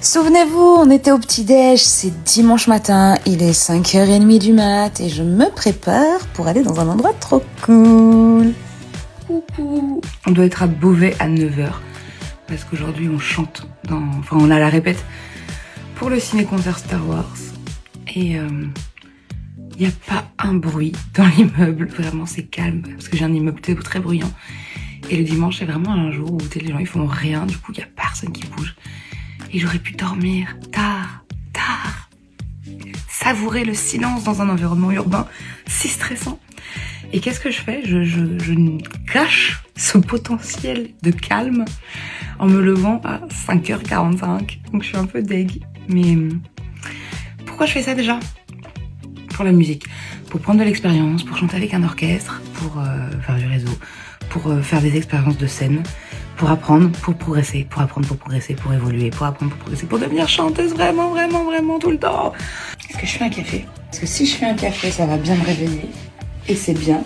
Souvenez-vous, on était au petit-déj, c'est dimanche matin, il est 5h30 du mat et je me prépare pour aller dans un endroit trop cool. Coucou. On doit être à Beauvais à 9h parce qu'aujourd'hui on chante, on a la répète pour le ciné-concert Star Wars et il n'y a pas un bruit dans l'immeuble, vraiment c'est calme parce que j'ai un immeuble très bruyant et le dimanche c'est vraiment un jour où les gens ils font rien, du coup il n'y a personne qui bouge. Et j'aurais pu dormir tard, savourer le silence dans un environnement urbain si stressant. Et qu'est-ce que je fais ? Je cache ce potentiel de calme en me levant à 5h45. Donc je suis un peu deg. Mais pourquoi je fais ça déjà ? Pour la musique, pour prendre de l'expérience, pour chanter avec un orchestre, pour faire du réseau, pour faire des expériences de scène, pour apprendre, pour progresser, pour apprendre, pour progresser, pour évoluer, pour apprendre, pour progresser, pour devenir chanteuse vraiment tout le temps. Est-ce que je fais un café ? Parce que si je fais un café, ça va bien me réveiller, et c'est bien.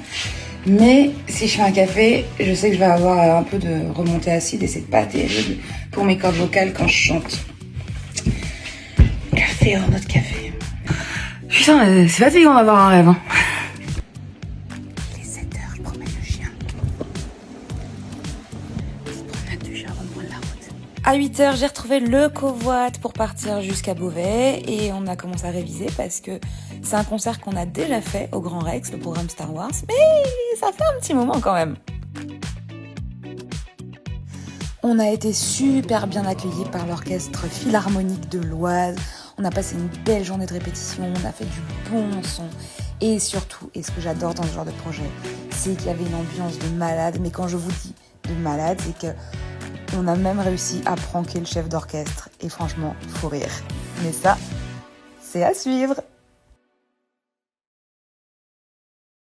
Mais si je fais un café, je sais que je vais avoir un peu de remontée acide, et c'est pas terrible pour mes cordes vocales quand je chante. Café hors notre café. Putain, c'est fatigant d'avoir un rêve, hein. Il est 7h, je promène le chien. À 8h, j'ai retrouvé le covoit pour partir jusqu'à Beauvais et on a commencé à réviser parce que c'est un concert qu'on a déjà fait au Grand Rex, le programme Star Wars, mais ça fait un petit moment quand même. On a été super bien accueillis par l'orchestre philharmonique de l'Oise. On a passé une belle journée de répétition, on a fait du bon son. Et surtout, et ce que j'adore dans ce genre de projet, c'est qu'il y avait une ambiance de malade. Mais quand je vous dis de malade, c'est que on a même réussi à pranker le chef d'orchestre. Et franchement, faut rire. Mais ça, c'est à suivre.